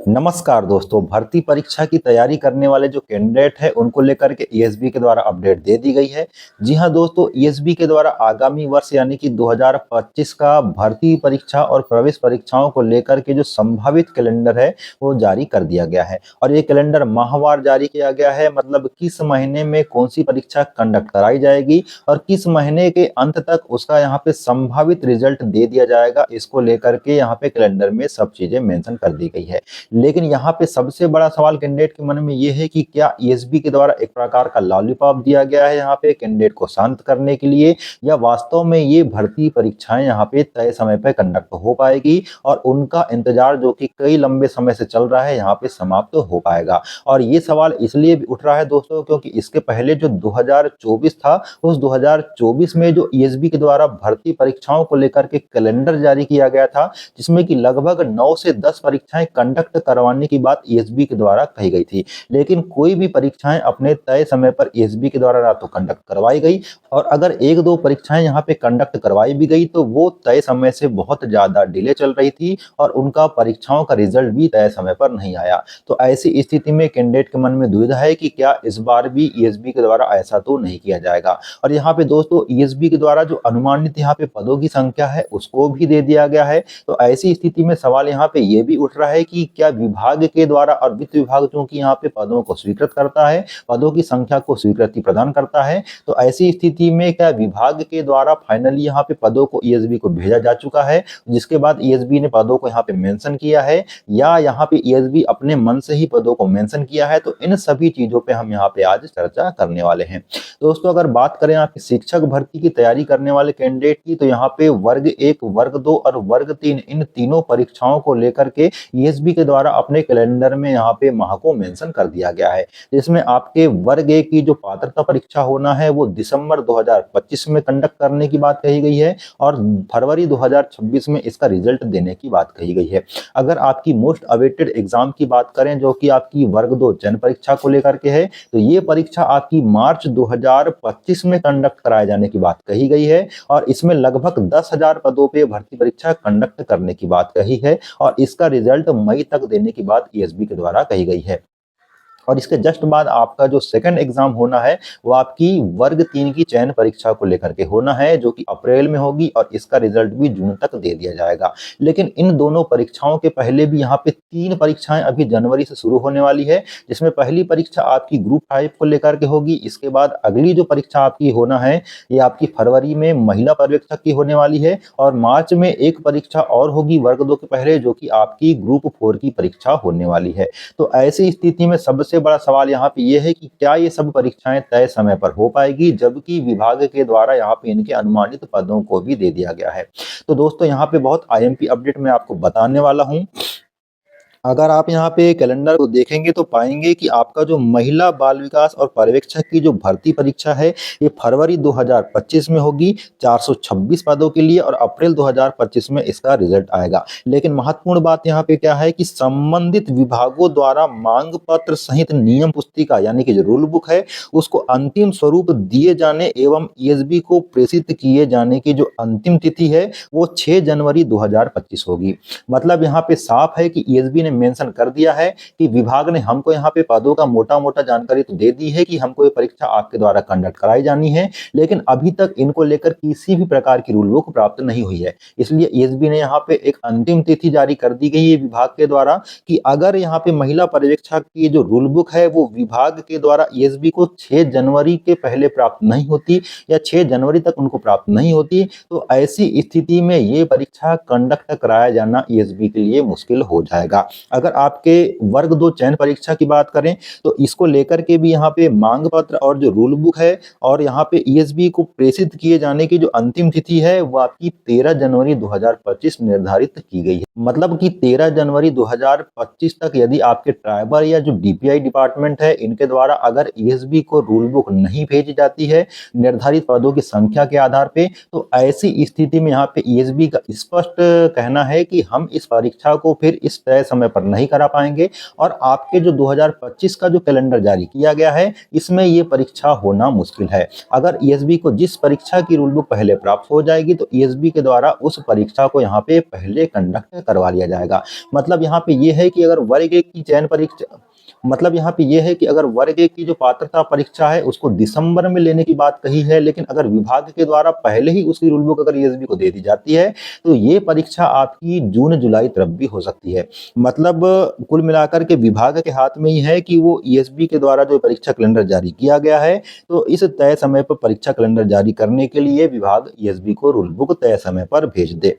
नमस्कार दोस्तों, भर्ती परीक्षा की तैयारी करने वाले जो कैंडिडेट हैं उनको लेकर के ईएसबी के द्वारा अपडेट दे दी गई है। जी हां दोस्तों, ईएसबी के द्वारा आगामी वर्ष यानी कि 2025 का भर्ती परीक्षा और प्रवेश परीक्षाओं को लेकर के जो संभावित कैलेंडर है वो जारी कर दिया गया है और ये कैलेंडर माहवार जारी किया गया है। मतलब किस महीने में कौन सी परीक्षा कंडक्ट कराई जाएगी और किस महीने के अंत तक उसका यहाँ पे संभावित रिजल्ट दे दिया जाएगा, इसको लेकर के यहाँ पे कैलेंडर में सब चीजें मेंशन कर दी गई है। लेकिन यहाँ पे सबसे बड़ा सवाल कैंडिडेट के मन में ये है कि क्या ईएसबी के द्वारा एक प्रकार का लॉलीपॉप दिया गया है यहाँ पे कैंडिडेट को शांत करने के लिए, या वास्तव में ये भर्ती परीक्षाएं यहाँ पे तय समय पे कंडक्ट हो पाएगी और उनका इंतजार जो कि कई लंबे समय से चल रहा है यहाँ पे समाप्त हो पाएगा। और ये सवाल इसलिए भी उठ रहा है दोस्तों क्योंकि इसके पहले जो 2024 था उस 2024 में जो ईएसबी के द्वारा भर्ती परीक्षाओं को लेकर के कैलेंडर जारी किया गया था, जिसमें कि लगभग 9 से 10 परीक्षाएं कंडक्ट करवाने की बात ईएसबी के द्वारा कही गई थी। लेकिन कोई भी परीक्षाएं अपने तय समय पर ईएसबी के द्वारा ना तो कंडक्ट करवाई गई और अगर एक दो परीक्षाएं यहाँ पे कंडक्ट करवाई भी गई तो वो तय समय से बहुत ज्यादा डिले चल रही थी और उनका परीक्षाओं का रिजल्ट भी तय समय पर नहीं आया। तो ऐसी स्थिति में कैंडिडेट के मन में दुविधा है कि क्या इस बार भी ईएसबी के द्वारा ऐसा तो नहीं किया जाएगा। और यहाँ पे दोस्तों ईएसबी के द्वारा जो अनुमानित यहाँ पे पदों की संख्या है उसको भी दे दिया गया है। तो ऐसी स्थिति में सवाल यहाँ पे ये भी उठ रहा है कि क्या विभाग के द्वारा, और वित्त विभाग चूंकि यहाँ पे पदों को स्वीकृत करता है, पदों की संख्या को स्वीकृति प्रदान करता है, तो ऐसी स्थिति में क्या विभाग के द्वारा फाइनली यहाँ पे पदों को ईएसबी को भेजा जा चुका है, जिसके बाद ईएसबी ने पदों को यहाँ पे मेंशन किया है, या यहाँ पे ईएसबी अपने मन से ही पदों को मेंशन किया है। तो इन सभी चीजों पे हम यहाँ पे आज चर्चा करने वाले हैं। दोस्तों अगर बात करें आपकी शिक्षक भर्ती की तैयारी करने वाले कैंडिडेट की, तो यहाँ पे वर्ग 1, वर्ग 2 और वर्ग 3 इन तीनों परीक्षाओं को लेकर के ईएसबी के द्वारा अपने कैलेंडर में यहाँ पे माह को मेंशन कर दिया गया है, जिसमें आपके वर्ग 1 की जो पात्रता परीक्षा होना है वो दिसंबर 2025 में कंडक्ट करने की बात कही गई है और फरवरी 2026 में इसका रिजल्ट देने की बात कही गई है। अगर आपकी मोस्ट अवेटेड एग्जाम की बात करें जो कि आपकी वर्ग 2 जन परीक्षा को लेकर के है, तो ये परीक्षा आपकी मार्च 2025 में कंडक्ट कराए जाने की बात कही गई है और इसमें लगभग 10,000 पदों पे भर्ती परीक्षा कंडक्ट करने की बात कही है और इसका रिजल्ट मई तक देने की बात ईएसबी के द्वारा कही गई है। और इसके जस्ट बाद आपका जो सेकंड एग्जाम होना है वो आपकी वर्ग 3 की चयन परीक्षा को लेकर के होना है, जो कि अप्रैल में होगी और इसका रिजल्ट भी जून तक दे दिया जाएगा। लेकिन इन दोनों परीक्षाओं के पहले भी यहाँ पे 3 परीक्षाएं अभी जनवरी से शुरू होने वाली है, जिसमें पहली परीक्षा आपकी ग्रुप 5 को लेकर के होगी। इसके बाद अगली जो परीक्षा आपकी होना है ये आपकी फरवरी में महिला पर्यवेक्षक की होने वाली है और मार्च में एक परीक्षा और होगी वर्ग 2 के पहले, जो कि आपकी ग्रुप 4 की परीक्षा होने वाली है। तो ऐसी स्थिति में सबसे बड़ा सवाल यहाँ पे ये है कि क्या ये सब परीक्षाएं तय समय पर हो पाएगी, जबकि विभाग के द्वारा यहाँ पे इनके अनुमानित पदों को भी दे दिया गया है। तो दोस्तों यहाँ पे बहुत आईएमपी अपडेट मैं आपको बताने वाला हूँ। अगर आप यहाँ पे कैलेंडर को देखेंगे तो पाएंगे कि आपका जो महिला बाल विकास और पर्यवेक्षक की जो भर्ती परीक्षा है ये फरवरी 2025 में होगी 426 पदों के लिए और अप्रैल 2025 में इसका रिजल्ट आएगा। लेकिन महत्वपूर्ण बात यहाँ पे क्या है कि संबंधित विभागों द्वारा मांग पत्र सहित नियम पुस्तिका यानी कि जो रूल बुक है उसको अंतिम स्वरूप दिए जाने एवं ईएसबी को प्रेषित किए जाने की जो अंतिम तिथि है वो 6 जनवरी 2025 होगी। मतलब यहाँ पे साफ है कि ईएसबी ने मेंशन कर दिया है कि विभाग ने हमको यहाँ पे पदों का मोटा मोटा जानकारी तो दे दी है कि हमको ये परीक्षा आपके द्वारा कंडक्ट कराई जानी है, लेकिन अभी तक इनको लेकर किसी भी प्रकार की रूल बुक प्राप्त नहीं हुई है। इसलिए ईएसबी ने यहाँ पे एक अंतिम तिथि जारी कर दी गई है विभाग के द्वारा कि अगर यहाँ पे महिला पर्यवेक्षक की जो रूल बुक है वो विभाग के द्वारा ईएसबी को 6 जनवरी के पहले प्राप्त नहीं होती या 6 जनवरी तक उनको प्राप्त नहीं होती, तो ऐसी स्थिति में ये परीक्षा कंडक्ट कराया जाना ईएसबी के लिए मुश्किल हो जाएगा। अगर आपके वर्ग 2 चयन परीक्षा की बात करें तो इसको लेकर के भी यहाँ पे मांग पत्र और जो रूल बुक है और यहाँ पे ईएसबी को प्रेषित किए जाने की जो अंतिम तिथि है वो आपकी 13 जनवरी 2025 निर्धारित की गई है। मतलब कि 13 जनवरी 2025 तक यदि आपके ट्राइबर या जो डीपीआई डिपार्टमेंट है इनके द्वारा अगर ईएसबी को रूल बुक नहीं भेजी जाती है निर्धारित पदों की संख्या के आधार पे, तो ऐसी स्थिति में यहाँ पे ईएसबी का स्पष्ट कहना है कि हम इस परीक्षा को फिर इस तय समय पर नहीं करा पाएंगे और आपके जो 2025 का जो कैलेंडर जारी किया गया है इसमें ये परीक्षा होना मुश्किल है। अगर ईएसबी को जिस परीक्षा की रूल बुक पहले प्राप्त हो जाएगी तो ईएसबी के द्वारा उस परीक्षा को यहाँ पे पहले कंडक्ट करवा लिया जाएगा। मतलब यहाँ पे ये है कि अगर वर्ग 1 की चयन परीक्षा मतलब यहाँ पे ये है कि अगर वर्ग 1 की जो पात्रता परीक्षा है उसको दिसंबर में लेने की बात कही है, लेकिन अगर विभाग के द्वारा पहले ही उसकी रूल बुक अगर ईएसबी को दे दी जाती है तो ये परीक्षा आपकी जून जुलाई तरफ भी हो सकती है। मतलब कुल मिलाकर के विभाग के हाथ में ही है कि वो ईएसबी के द्वारा जो परीक्षा कैलेंडर जारी किया गया है तो इस तय समय पर परीक्षा कैलेंडर जारी करने के लिए विभाग ईएसबी को रूल बुक तय समय पर भेज दे।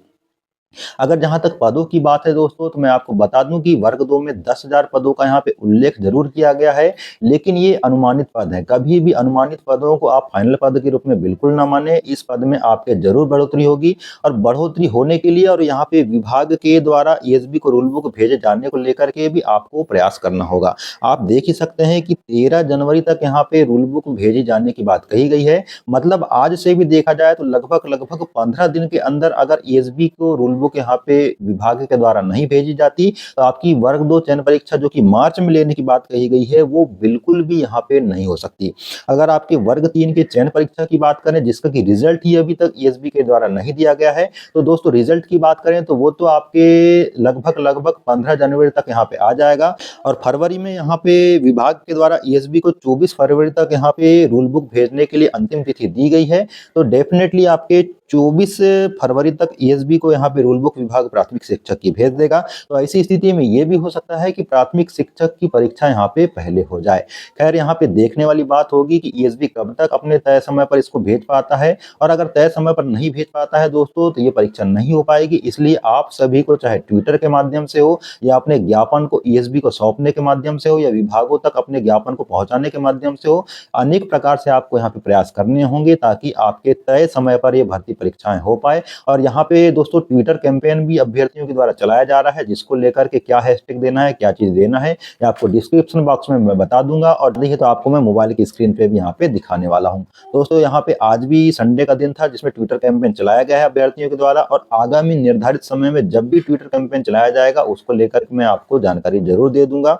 अगर जहां तक पदों की बात है दोस्तों, तो मैं आपको बता दूं कि वर्ग 2 में 10,000 पदों का यहाँ पे उल्लेख जरूर किया गया है, लेकिन ये अनुमानित पद है। कभी भी अनुमानित पदों को आप फाइनल पद के रूप में बिल्कुल ना माने। इस पद में आपके जरूर बढ़ोतरी होगी और बढ़ोतरी होने के लिए और यहाँ पे विभाग के द्वारा ईएसबी को रूल बुक भेजे जाने को लेकर के भी आपको प्रयास करना होगा। आप देख ही सकते हैं कि 13 जनवरी तक यहाँ पे रूल बुक भेजे जाने की बात कही गई है। मतलब आज से भी देखा जाए तो लगभग 15 दिन के अंदर अगर ईएसबी को रूल बुक यहाँ पे विभाग के द्वारा नहीं भेजी जाती तो आपकी वर्ग 2 चयन परीक्षा जो कि मार्च में लेने की बात कही गई है वो बिल्कुल भी यहाँ पे नहीं हो सकती। अगर आपके वर्ग 3 के चयन परीक्षा की बात करें जिसका कि रिजल्ट ही अभी तक ईएसबी के द्वारा नहीं दिया गया है, तो दोस्तों रिजल्ट की बात करें तो वो तो आपके लगभग 15 जनवरी तक यहाँ पे आ जाएगा। और फरवरी में यहाँ पे विभाग के द्वारा ईएसबी को 24 फरवरी तक यहाँ पे रूल बुक भेजने के लिए अंतिम तिथि दी गई है। तो डेफिनेटली आपके 24 फरवरी तक ईएसबी को यहाँ पे रूल बुक विभाग प्राथमिक शिक्षक की भेज देगा। तो ऐसी स्थिति में ये भी हो सकता है कि प्राथमिक शिक्षक की परीक्षा यहाँ पे पहले हो जाए। खैर यहाँ पे देखने वाली बात होगी कि ईएसबी कब तक अपने तय समय पर इसको भेज पाता है, और अगर तय समय पर नहीं भेज पाता है दोस्तों तो ये परीक्षा नहीं हो पाएगी। इसलिए आप सभी को चाहे ट्विटर के माध्यम से हो या अपने ज्ञापन को ईएसबी को सौंपने के माध्यम से हो या विभागों तक अपने ज्ञापन को पहुंचाने के माध्यम से हो, अनेक प्रकार से आपको यहाँ पे प्रयास करने होंगे ताकि आपके तय समय पर ये भर्ती परीक्षाएं हो पाए। और यहाँ पे दोस्तों ट्विटर कैंपेन भी अभ्यर्थियों के द्वारा चलाया जा रहा है, जिसको लेकर के क्या हैशटैग देना है, क्या चीज देना है, ये आपको डिस्क्रिप्शन बॉक्स में मैं बता दूंगा और नहीं तो आपको मैं मोबाइल की स्क्रीन पे भी यहाँ पे दिखाने वाला हूँ। दोस्तों यहाँ पे आज भी संडे का दिन था जिसमें ट्विटर कैंपेन चलाया गया है अभ्यर्थियों के द्वारा, और आगामी निर्धारित समय में जब भी ट्विटर कैंपेन चलाया जाएगा उसको लेकर मैं आपको जानकारी जरूर दे दूंगा।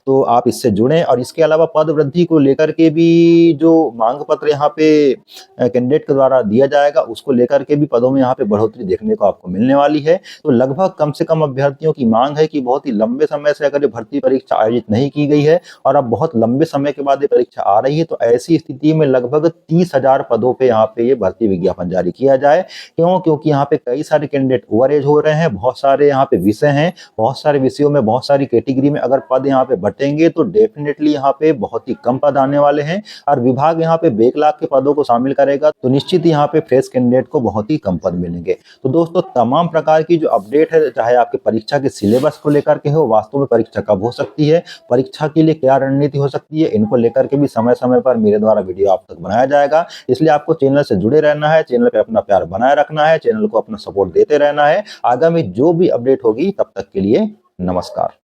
तो आप इससे जुड़ें। और इसके अलावा पद वृद्धि को लेकर के भी जो मांग पत्र यहाँ पे कैंडिडेट के द्वारा दिया जाएगा उसको लेकर के भी पदों में यहाँ पे बढ़ोतरी देखने को आपको मिलने वाली है। तो लगभग कम से कम अभ्यर्थियों की मांग है कि बहुत ही लंबे समय से अगर ये भर्ती परीक्षा आयोजित नहीं की गई है और अब बहुत लंबे समय के बाद ये परीक्षा आ रही है, तो ऐसी स्थिति में लगभग 30,000 पदों पे यहाँ पे ये भर्ती विज्ञापन जारी किया जाए। क्यों? क्योंकि यहाँ पे कई सारे कैंडिडेट ओवर एज हो रहे हैं, बहुत सारे यहाँ पे विषय हैं, बहुत सारे विषयों में बहुत सारी कैटेगरी में अगर पद यहाँ पे बटेंगे तो डेफिनेटली यहाँ पे बहुत ही कम पद आने वाले हैं। और विभाग यहाँ पे बैकलॉग के पदों को शामिल करेगा तो निश्चित यहाँ पे फ्रेश कैंडिडेट को बहुत ही कम पद मिलेंगे। तो दोस्तों तमाम प्रकार की जो अपडेट है, चाहे आपके परीक्षा के सिलेबस को लेकर के हो, वास्तव में परीक्षा कब हो सकती है, परीक्षा के लिए क्या रणनीति हो सकती है, इनको लेकर के भी समय समय पर मेरे द्वारा वीडियो आप तक बनाया जाएगा। इसलिए आपको चैनल से जुड़े रहना है, चैनल पे अपना प्यार बनाए रखना है, चैनल को अपना सपोर्ट देते रहना है। आगामी जो भी अपडेट होगी तब तक के लिए नमस्कार।